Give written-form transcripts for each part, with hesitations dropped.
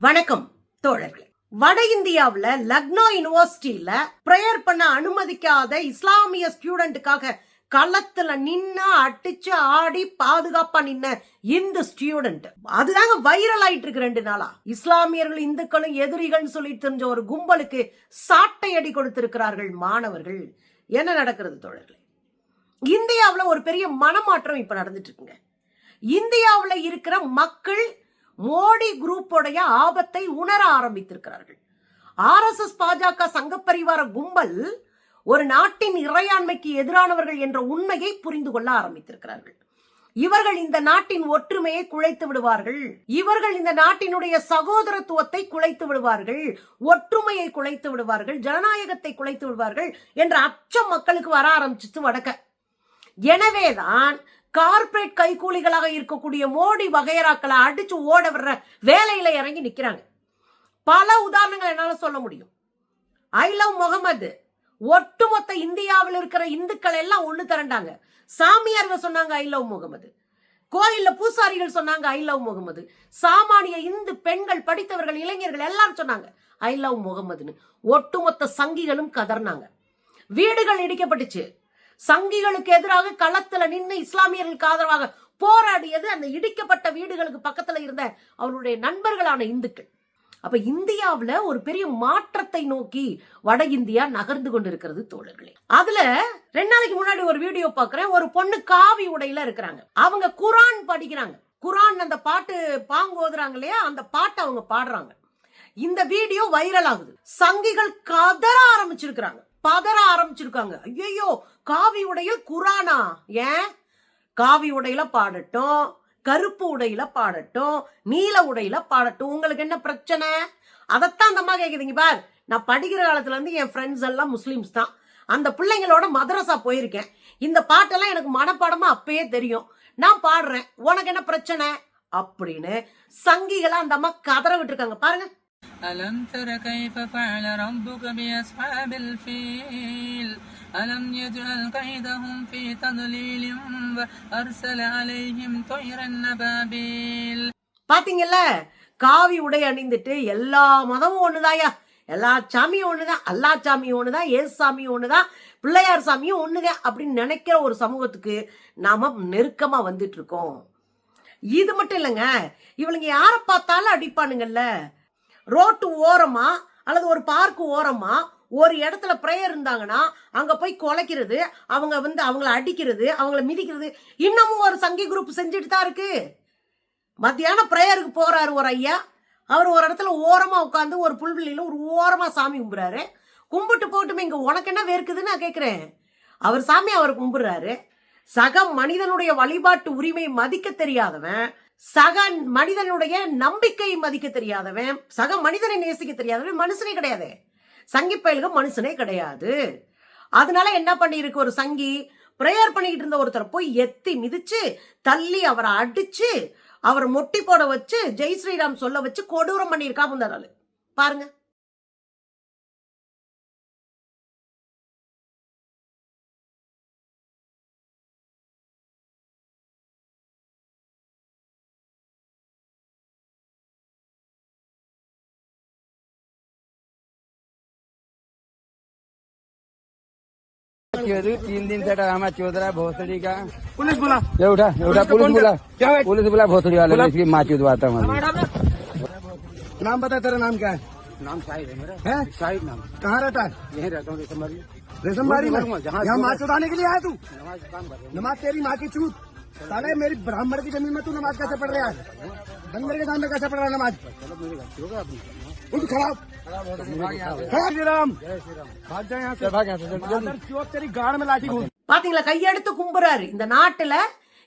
வணக்கம் தோழர்களே. வட இந்தியாவுல லக்னோ யூனிவர்சிட்டியில பிரேயர் பண்ண அனுமதிக்காத இஸ்லாமிய ஸ்டூடெண்ட்டுக்காக களத்துல நின்னு அடிச்சு ஆடி பாதுகாப்பா நின்ன இந்த ஸ்டூடெண்ட் அதுதாங்க வைரல் ஆயிட்டு இருக்கு 2 நாளா. இஸ்லாமியர்கள் இந்துக்களும் எதிரிகள் சொல்லி தெரிஞ்ச ஒரு கும்பலுக்கு சாட்டை அடி கொடுத்திருக்கிறார்கள் மாணவர்கள். என்ன நடக்கிறது தோழர்களே? இந்தியாவுல ஒரு பெரிய மனமாற்றம் இப்ப நடந்துட்டு இருக்குங்க. இந்தியாவுல இருக்கிற மக்கள் மோடி குரூப்போடைய ஆபத்தை உணர ஆரம்பித்திருக்கிறார்கள். RSS பாஜக சங்க பரிவார கும்பல் ஒரு நாட்டின் இறையாண்மைக்கு எதிரானவர்கள் என்ற உண்மையை புரிந்து கொள்ள ஆரம்பித்திருக்கிறார்கள். இவர்கள் இந்த நாட்டின் ஒற்றுமையை குலைத்து விடுவார்கள், இவர்கள் இந்த நாட்டினுடைய சகோதரத்துவத்தை குலைத்து விடுவார்கள், ஒற்றுமையை குலைத்து விடுவார்கள், ஜனநாயகத்தை குலைத்து விடுவார்கள் என்ற அச்சம் மக்களுக்கு வர ஆரம்பிச்சிட்டு வடக்க. எனவேதான் கார்பரேட் கைகூலிகளாக இருக்கக்கூடிய மோடி வகையராக்களை அடிச்சு ஓட விடுற வேலையில இறங்கி நிக்கிறாங்க. பல உதாரணங்கள் என்னால சொல்ல முடியும். ஐ லவ் முகமது ஒட்டுமொத்த இந்தியாவில் இருக்கிற இந்துக்கள் எல்லாம் ஒண்ணு திரண்டாங்க. சாமியார்கள் சொன்னாங்க ஐ லவ் முகமது, கோயில்ல பூசாரிகள் சொன்னாங்க ஐ லவ் முகமது, சாமானிய இந்து பெண்கள், படித்தவர்கள், இளைஞர்கள் எல்லாரும் சொன்னாங்க ஐ லவ் முகமதுன்னு. ஒட்டுமொத்த சங்கிகளும் கதர்னாங்க. வீடுகள் இடிக்கப்பட்டுச்சு. சங்கிகளுக்கு எதிராக களத்துல நின்று இஸ்லாமியர்களுக்கு ஆதரவாக போராடியது அந்த இடிக்கப்பட்ட வீடுகளுக்கு பக்கத்துல இருந்த அவருடைய நண்பர்களான இந்துக்கள். அப்ப இந்தியாவுல ஒரு பெரிய மாற்றத்தை நோக்கி வட இந்தியா நகர்ந்து கொண்டிருக்கிறது தோழர்களே. அதுல 2 நாளைக்கு முன்னாடி ஒரு வீடியோ பாக்குறேன். ஒரு பொண்ணு காவி உடையில இருக்கிறாங்க. அவங்க குரான் படிக்கிறாங்க. குரான் அந்த பாட்டு பாங்கு ஓதுறாங்க இல்லையா, அந்த பாட்டை அவங்க பாடுறாங்க. இந்த வீடியோ வைரல் ஆகுது. சங்கிகள் கதற ஆரம்பிச்சிருக்கிறாங்க, பதற ஆரம்பிச்சிருக்காங்க. ஐயோ, காவி உடையில் குரானா? ஏன் காவி உடையில பாடட்டும், கருப்பு உடையில பாடட்டும், நீல உடையில பாடட்டும், உங்களுக்கு என்ன பிரச்சனை? அதைத்தான் அந்த அம்மா கேக்குதுங்க. பார், நான் படிக்கிற காலத்துல இருந்து என் ஃப்ரெண்ட்ஸ் எல்லாம் முஸ்லிம்ஸ் தான். அந்த பிள்ளைங்களோட மதரசா போயிருக்கேன். இந்த பாட்டெல்லாம் எனக்கு மனப்பாடமா அப்பயே தெரியும். நான் பாடுறேன், உனக்கு என்ன பிரச்சனை அப்படின்னு சங்கிகளை அந்த அம்மா கதற விட்டுருக்காங்க. பாருங்க. ألم تر كيف فعل ربك بأصحاب الفيل ألم يجعل كيدهم في تضليل وأرسل عليهم طيرا أبابيل. பாத்தீங்கல்ல, காவி உடை அணிந்துட்டு எல்லா மதமும் ஒண்ணுதாயா, எல்லா சாமியும் ஒண்ணுதான், அல்லா சாமியும் ஒண்ணுதான், ஏசு சாமியும் ஒண்ணுதான், பிள்ளையார் சாமியும் ஒண்ணுதான் அப்படின்னு நினைக்கிற ஒரு சமூகத்துக்கு நாம நெருக்கமா வந்துட்டு இருக்கோம். இது மட்டும் இல்லைங்க, இவளுங்க யாரை பார்த்தாலும் அடிப்பானுங்கல்ல. ரோட்டு ஓரமா அல்லது ஒரு பார்க் ஓரமா ஒரு இடத்துல பிரேயர் இருந்தாங்கன்னா அங்க போய் கொலைக்கிறது, அவங்க அவங்கள அடிக்கிறது, அவங்கள மிதிக்கிறது இன்னமும் ஒரு சங்கி குரூப் செஞ்சுட்டு தான் இருக்கு. மத்தியானம் பிரேயருக்கு போறாரு ஒரு ஐயா. அவர் ஒரு இடத்துல ஓரமா உட்காந்து ஒரு புல்வெளியில ஒரு ஓரமா சாமி கும்பிடுறாரு. கும்பிட்டு போட்டுமே இங்க உனக்கு என்ன வேர்க்குதுன்னு நான் கேட்கிறேன். அவர் சாமி அவர் கும்பிடுறாரு. சக மனிதனுடைய வழிபாட்டு உரிமை மதிக்க தெரியாதவன், சக மனிதனுடைய நம்பிக்கை மதிக்க தெரியாதவன், சக மனிதனை நேசிக்க தெரியாதவன் மனுஷனே கிடையாது. சங்கி பயல்கள் மனுஷனே கிடையாது. அதனால என்ன பண்ணிருக்கு, ஒரு சங்கி பிரேயர் பண்ணிக்கிட்டு இருந்த ஒருத்தர் போய் எத்தி மிதிச்சு தள்ளி அவரை அடிச்சு அவரை மொட்டி போட வச்சு ஜெய் ஸ்ரீராம் சொல்ல வச்சு கொடூரம் பண்ணியிருக்கா முந்தாள். பாருங்க. चौधरी 3 दिन से ड्रामा चौध रहा है भोसड़ी का। पुलिस बुला, उठा पुलिस बुला भोसड़ी वाले इसकी माँ चुदवाता हूँ। नाम बता, तेरा नाम क्या है? नाम शाहिद है मेरा। है शाहिद नाम। कहाँ रहता है? यहीं रहता हूँ रेशमबाड़ी में। यहाँ माँ चुदाने के लिए आया तू? नमाज तेरी माँ की चूत साले, मेरी ब्राह्मण की जमीन में तू नमाज कैसे पढ़ रहा है? बंदर के सामने कैसे पढ़ रहा है नमाज? उठ खराब। பாத்தீங்களா, கையெடுத்து கும்புறாரு. இந்த நாட்டுல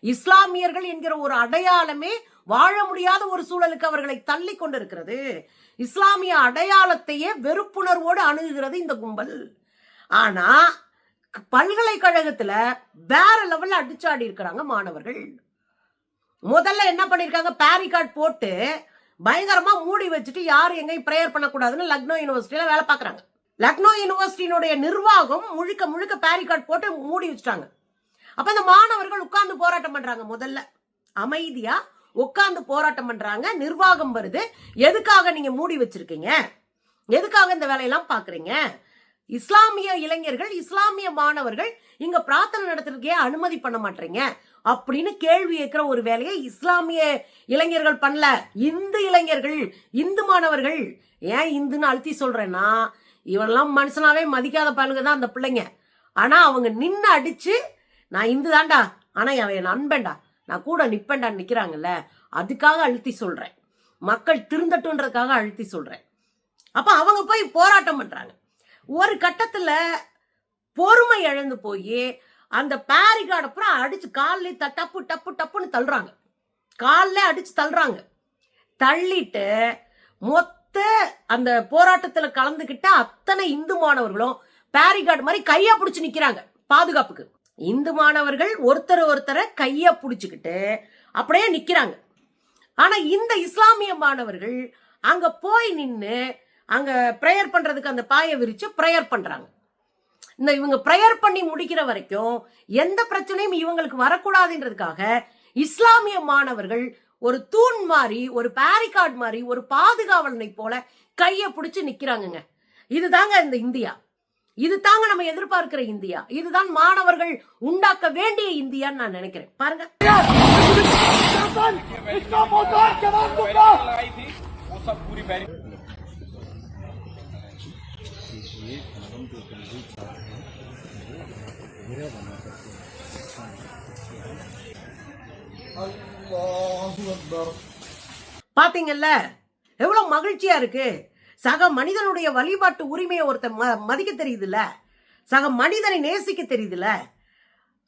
இஸ்லாமியர்கள் என்கிற ஒரு அடையாளமே வாழ முடியாத ஒரு சூழலுக்கு அவர்களை தள்ளி கொண்டிருக்கிறது. இஸ்லாமிய அடையாளத்தையே வெறுப்புணர்வோடு அணுகுகிறது இந்த கும்பல். ஆனா பல்கலைக்கழகத்துல வேற லெவல்ல அடிச்சாடி இருக்கிறாங்க மாணவர்கள். முதல்ல என்ன பண்ணிருக்காங்க, பேரிகார்ட் போட்டு பயங்கரமா மூடி வச்சுட்டு யாரும் எங்கேயும் பிரேயர் பண்ணக்கூடாதுன்னு லக்னோ யூனிவர்சிட்டியில வேலை பார்க்கறாங்க. லக்னோ யூனிவர்சிட்டியினுடைய நிர்வாகம் முழுக்க முழுக்க பேரிகார்ட் போட்டு மூடி வச்சுட்டாங்க. அப்ப இந்த மாணவர்கள் உட்கார்ந்து போராட்டம் பண்றாங்க. முதல்ல அமைதியா உட்கார்ந்து போராட்டம் பண்றாங்க. நிர்வாகம் வருது. எதுக்காக நீங்க மூடி வச்சிருக்கீங்க? எதுக்காக இந்த வேலையெல்லாம் பாக்குறீங்க? இஸ்லாமிய இளைஞர்கள், இஸ்லாமிய மாணவர்கள் இங்க பிரார்த்தனை நடத்துறதுக்கே அனுமதி பண்ண மாட்டீங்க அப்படின்னு கேள்வி கேட்கிற ஒரு வேலையை இஸ்லாமிய இளைஞர்கள் பண்ணல. இந்து இளைஞர்கள், இந்து மாணவர்கள். ஏன் இந்துன்னு அழுத்தி சொல்றேன்னா, இவெல்லாம் மனுஷனாவே மதிக்காத பழுங்க தான் அந்த பிள்ளைங்க. ஆனா அவங்க நின்று அடிச்சு, நான் இந்து தான்டா, ஆனா அவன் அன்பேண்டா, நான் கூட நிப்பேண்டான்னு நிக்கிறாங்கல்ல, அதுக்காக அழுத்தி சொல்றேன். மக்கள் திருந்தட்டுன்றதுக்காக அழுத்தி சொல்றேன். அப்ப அவங்க போய் போராட்டம் பண்றாங்க. ஒரு கட்டத்துல பொறுமை இழந்து போய் அந்த பேரிகார்டு அப்புறம் அடிச்சு காலில் டப்பு டப்பு டப்புன்னு தள்ளுறாங்க. காலில் அடிச்சு தள்ளுறாங்க. தள்ளிட்டு மொத்த அந்த போராட்டத்துல கலந்துகிட்ட அத்தனை இந்து மாணவர்களும் பேரிகார்டு மாதிரி கையா பிடிச்சு நிக்கிறாங்க பாதுகாப்புக்கு. இந்து மாணவர்கள் ஒருத்தரை கையா பிடிச்சுக்கிட்டு அப்படியே நிக்கிறாங்க. ஆனா இந்த இஸ்லாமிய மாணவர்கள் அங்க போய் நின்று அங்க பிரேயர் பண்றதுக்கு அந்த பாயை விரிச்சு பிரேயர் பண்றாங்க. இந்த இவங்க பிரேயர் பண்ணி முடிக்கிற வரைக்கும் எந்த பிரச்சனையும் இவங்களுக்கு வரக்கூடாதுன்றதுக்காக இஸ்லாமிய மாணவர்கள் ஒரு தூண் மாதிரி, ஒரு பேரிகார்டு மாதிரி, ஒரு பாதுகாவலனை போல கையை பிடிச்சு நிக்கிறாங்க. இதுதாங்க இந்த இந்தியா. இது தாங்க நம்ம எதிர்பார்க்கிற இந்தியா. இதுதான் மாணவர்கள் உண்டாக்க வேண்டிய இந்தியான்னு நான் நினைக்கிறேன். பாருங்க, பாத்தீங்கல்ல எவ்வளவு மகிழ்ச்சியா இருக்கு. சக மனிதனுடைய வழிபாட்டு உரிமையை ஒருத்தன் மதிக்க தெரியுதுல்ல, சக மனிதனை நேசிக்க தெரியுதுல,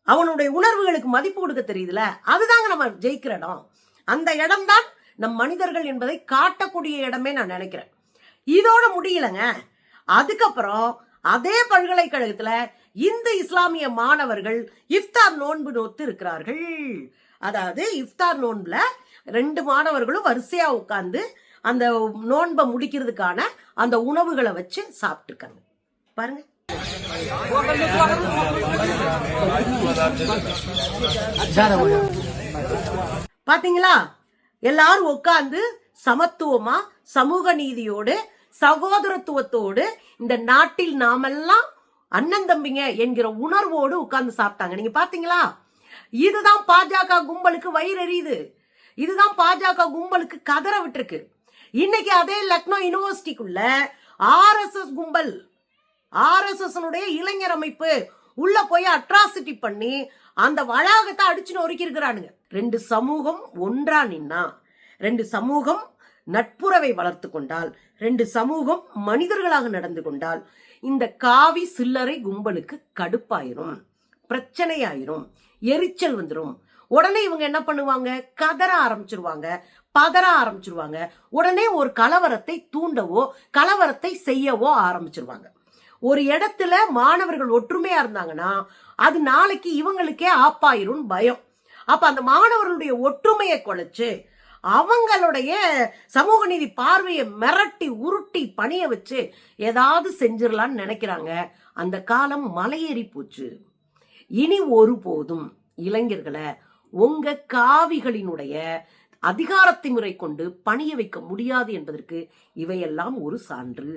அவனுடைய உணர்வுகளுக்கு மதிப்பு கொடுக்க தெரியுதுல, அதுதாங்க நம்ம ஜெயிக்கிற இடம். அந்த இடம் தான் நம் மனிதர்கள் என்பதை காட்டக்கூடிய இடமே நான் நினைக்கிறேன். இதோட முடியலங்க. அதுக்கப்புறம் அதே பல்கலைக்கழகத்துல இந்து இஸ்லாமிய மாணவர்கள் இஃப்தார் நோன்பு நோத்து இருக்கிறார்கள். அதாவது இஃப்தார் நோன்புல 2 மாணவர்களும் வரிசையா உட்கார்ந்து அந்த நோன்பை முடிக்கிறதுக்கான அந்த உணவுகளை வச்சு சாப்பிட்டு இருக்காங்க. பாருங்க, பாத்தீங்களா? எல்லாரும் உட்கார்ந்து சமத்துவமா, சமூக நீதியோடு, சகோதரத்துவத்தோடு இந்த நாட்டில் நாமெல்லாம் அண்ணன் தம்பிங்க என்கிற உணர்வோடு உட்கார்ந்து சாப்பிட்டாங்க. நீங்க பாத்தீங்களா? இதுதான் பாஜக கும்பலுக்கு வயிறு எரியுது. இதுதான் பாஜக கும்பலுக்கு கதற விட்டுருக்கு. இன்னைக்கு அதே லக்னோ யூனிவர்சிட்டிக்குள்ள ஆர்எஸ்எஸ் கும்பல், ஆர்எஸ்எஸ் இளைஞர் அமைப்பு உள்ள போய் அட்ராசிட்டி பண்ணி அந்த வளாகத்தை அடிச்சு நொறுக்கி இருக்கிறானுங்க. 2 சமூகம் ஒன்றா நின்னா, 2 சமூகம் நட்புறவை வளர்த்து கொண்டால், 2 சமூகம் மனிதர்களாக நடந்து கொண்டால் இந்த காவி சில்லறை கும்பலுக்கு கடுப்பாயிரும், பிரச்சனையாயிரும், எரிச்சல் வந்துடும். உடனே இவங்க என்ன பண்ணுவாங்க? கதற ஆரம்பிச்சிருவாங்க, பதற ஆரம்பிச்சிருவாங்க. உடனே ஒரு கலவரத்தை தூண்டவோ கலவரத்தை செய்யவோ ஆரம்பிச்சிருவாங்க. ஒரு இடத்துல மாணவர்கள் ஒற்றுமையா இருந்தாங்கன்னா அது நாளைக்கு இவங்களுக்கே ஆப்பாயிரும் பயம். அப்ப அந்த மாணவர்களுடைய ஒற்றுமையை குலைச்சு அவங்களுடைய சமூக நீதி பார்வையை மிரட்டி உருட்டி பணிய வச்சு ஏதாவது செஞ்சிடலான்னு நினைக்கிறாங்க. அந்த காலம் மலையேறி போச்சு. இனி ஒருபோதும் இளைஞர்களை உங்க காவிகளினுடைய அதிகாரத்தை முறை கொண்டு பணிய வைக்க முடியாது என்பதற்கு இவையெல்லாம் ஒரு சான்று.